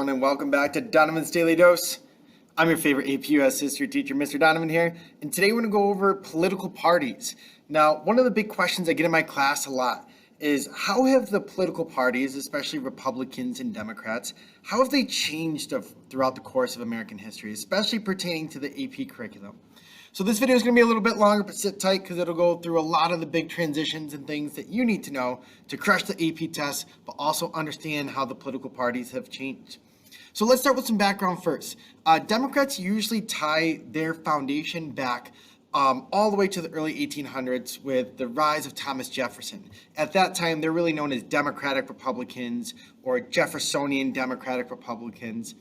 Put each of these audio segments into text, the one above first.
everyone, and welcome back to Donovan's Daily Dose. I'm your favorite APUS history teacher, Mr. Donovan here, and today we're going to go over political parties. Now, one of the big questions I get in my class a lot is how have the political parties, especially Republicans and Democrats, how have they changed throughout the course of American history, especially pertaining to the AP curriculum? So this video is going to be a little bit longer, but sit tight because it'll go through a lot of the big transitions and things that you need to know to crush the AP test, but also understand how the political parties have changed. So let's start with some background first. Democrats usually tie their foundation back all the way to the early 1800s with the rise of Thomas Jefferson. At that time, they're really known as Democratic Republicans or Jeffersonian Democratic Republicans.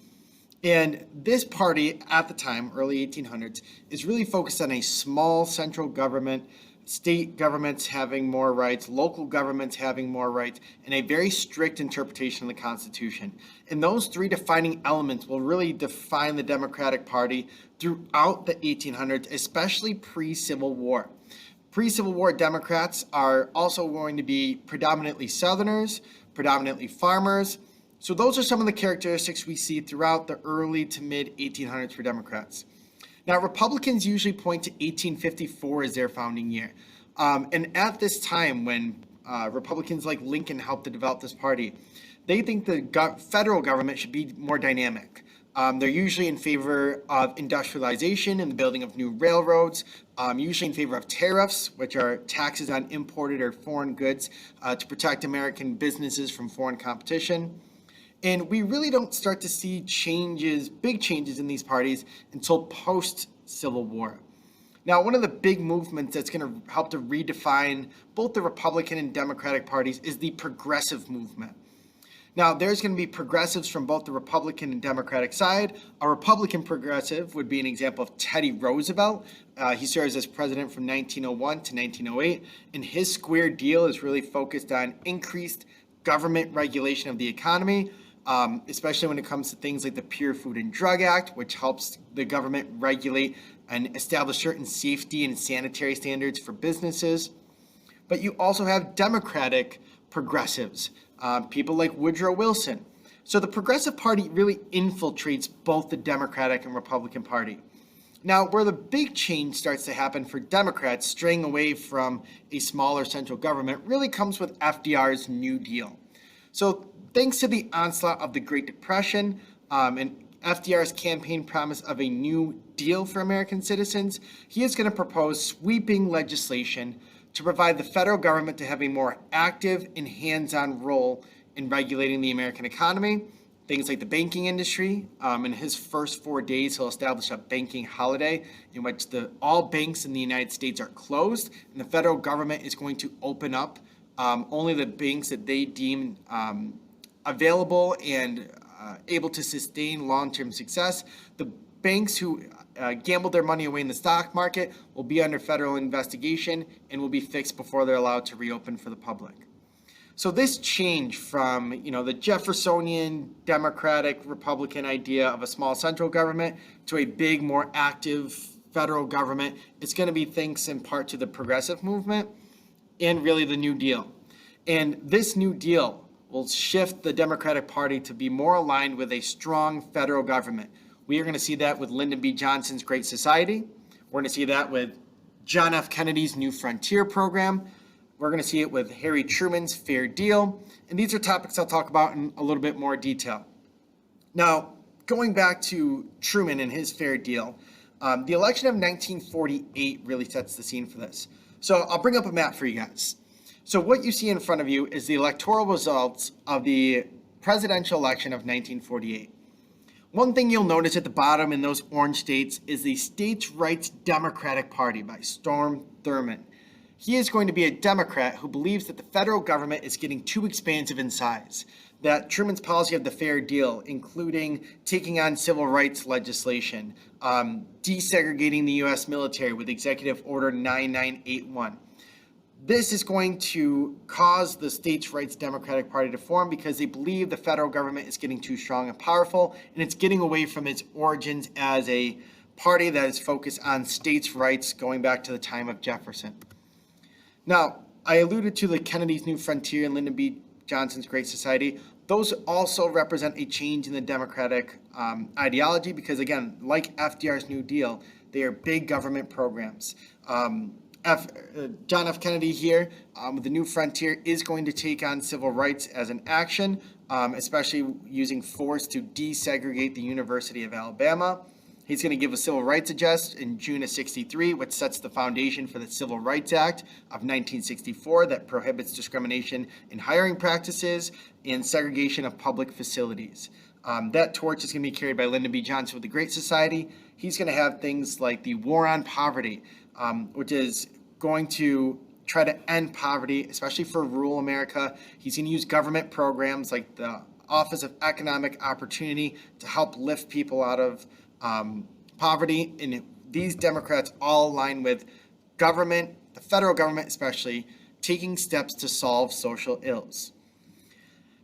And this party at the time, early 1800s, is really focused on a small central government, state governments having more rights, local governments having more rights, and a very strict interpretation of the Constitution. And those three defining elements will really define the Democratic Party throughout the 1800s, especially pre-Civil War. Pre-Civil War Democrats are also going to be predominantly Southerners, predominantly farmers. So those are some of the characteristics we see throughout the early to mid 1800s for Democrats. Now, Republicans usually point to 1854 as their founding year. And at this time, when Republicans like Lincoln helped to develop this party, they think the federal government should be more dynamic. They're usually in favor of industrialization and the building of new railroads, usually in favor of tariffs, which are taxes on imported or foreign goods to protect American businesses from foreign competition. And we really don't start to see big changes in these parties until post-Civil War. Now, one of the big movements that's going to help to redefine both the Republican and Democratic parties is the progressive movement. Now, there's going to be progressives from both the Republican and Democratic side. A Republican progressive would be an example of Teddy Roosevelt. He serves as president from 1901 to 1908, and his square deal is really focused on increased government regulation of the economy, especially when it comes to things like the Pure Food and Drug Act, which helps the government regulate and establish certain safety and sanitary standards for businesses. But you also have Democratic progressives, people like Woodrow Wilson. So the Progressive Party really infiltrates both the Democratic and Republican Party. Now, where the big change starts to happen for Democrats straying away from a smaller central government really comes with FDR's New Deal. So thanks to the onslaught of the Great Depression and FDR's campaign promise of a new deal for American citizens, he is going to propose sweeping legislation to provide the federal government to have a more active and hands-on role in regulating the American economy, things like the banking industry. In his first 4 days, he'll establish a banking holiday in which all banks in the United States are closed, and the federal government is going to open up only the banks that they deem available and able to sustain long-term success. The banks who gambled their money away in the stock market will be under federal investigation and will be fixed before they're allowed to reopen for the public. So this change from the Jeffersonian Democratic Republican idea of a small central government to a big, more active federal government, it's going to be thanks in part to the progressive movement and really the New Deal. And this New Deal will shift the Democratic Party to be more aligned with a strong federal government. We are going to see that with Lyndon B. Johnson's Great Society. We're going to see that with John F. Kennedy's New Frontier program. We're going to see it with Harry Truman's Fair Deal. And these are topics I'll talk about in a little bit more detail. Now, going back to Truman and his Fair Deal, the election of 1948 really sets the scene for this. So I'll bring up a map for you guys. So what you see in front of you is the electoral results of the presidential election of 1948. One thing you'll notice at the bottom in those orange states is the States' Rights Democratic Party by Strom Thurmond. He is going to be a Democrat who believes that the federal government is getting too expansive in size, that Truman's policy of the Fair Deal, including taking on civil rights legislation, desegregating the U.S. military with Executive Order 9981, this is going to cause the States' Rights Democratic Party to form because they believe the federal government is getting too strong and powerful, and it's getting away from its origins as a party that is focused on states' rights going back to the time of Jefferson. Now, I alluded to the Kennedy's New Frontier and Lyndon B. Johnson's Great Society. those also represent a change in the Democratic ideology because, again, like FDR's New Deal, they are big government programs. John F. Kennedy here with the New Frontier is going to take on civil rights as an action, especially using force to desegregate the University of Alabama. He's going to give a civil rights address in June of '63, which sets the foundation for the Civil Rights Act of 1964 that prohibits discrimination in hiring practices and segregation of public facilities. That torch is going to be carried by Lyndon B. Johnson with the Great Society. He's going to have things like the War on Poverty, which is going to try to end poverty, especially for rural America. He's going to use government programs like the Office of Economic Opportunity to help lift people out of poverty. And these Democrats all align with government, the federal government especially, taking steps to solve social ills.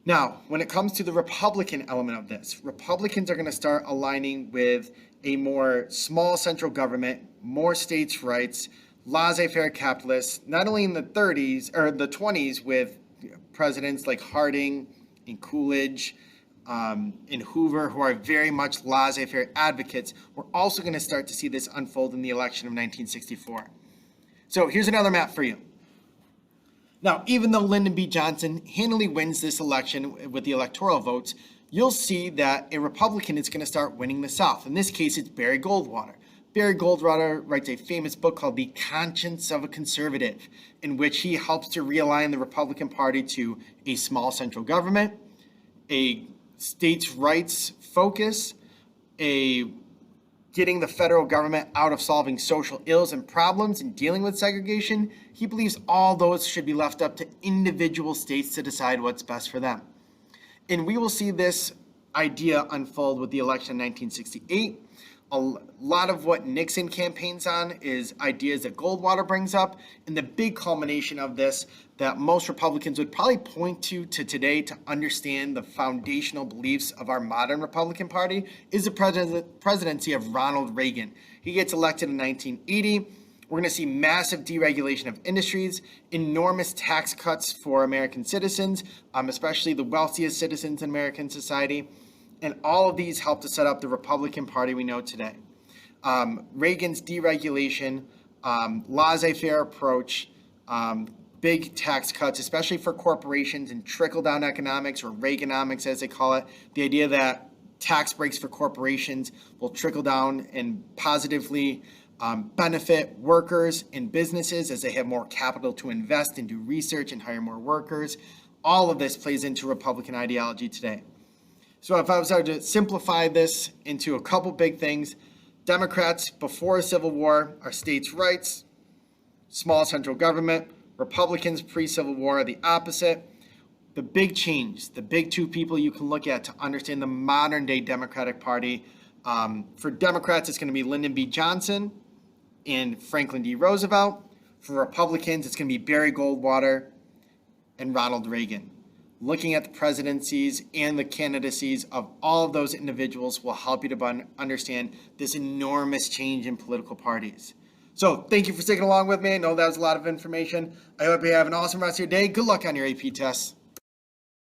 Now, when it comes to the Republican element of this, Republicans are going to start aligning with a more small central government, more states' rights, laissez-faire capitalists, not only in the 30s or the 20s with presidents like Harding and Coolidge and Hoover, who are very much laissez-faire advocates. We're also going to start to see this unfold in the election of 1964. So here's another map for you. Now, even though Lyndon B. Johnson handily wins this election with the electoral votes, you'll see that a Republican is going to start winning the South. In this case, it's Barry Goldwater. Barry Goldwater writes a famous book called The Conscience of a Conservative, in which he helps to realign the Republican Party to a small central government, a states' rights focus, a getting the federal government out of solving social ills and problems and dealing with segregation. He believes all those should be left up to individual states to decide what's best for them. And we will see this idea unfold with the election in 1968. A lot of what Nixon campaigns on is ideas that Goldwater brings up, and the big culmination of this that most Republicans would probably point to today to understand the foundational beliefs of our modern Republican Party is the presidency of Ronald Reagan. He gets elected in 1980. We're going to see massive deregulation of industries, enormous tax cuts for American citizens, especially the wealthiest citizens in American society. And all of these help to set up the Republican Party we know today. Reagan's deregulation, laissez-faire approach, big tax cuts, especially for corporations, and trickle-down economics, or Reaganomics as they call it, the idea that tax breaks for corporations will trickle down and positively benefit workers and businesses as they have more capital to invest and do research and hire more workers. All of this plays into Republican ideology today. So if I was to simplify this into a couple big things, Democrats before the Civil War are states' rights, small central government. Republicans pre-Civil War are the opposite. The big change, the big two people you can look at to understand the modern day Democratic Party. For Democrats, it's going to be Lyndon B. Johnson and Franklin D. Roosevelt. For Republicans, it's going to be Barry Goldwater and Ronald Reagan. Looking at the presidencies and the candidacies of all of those individuals will help you to understand this enormous change in political parties. So thank you for sticking along with me. I know that was a lot of information. I hope you have an awesome rest of your day. Good luck on your AP tests.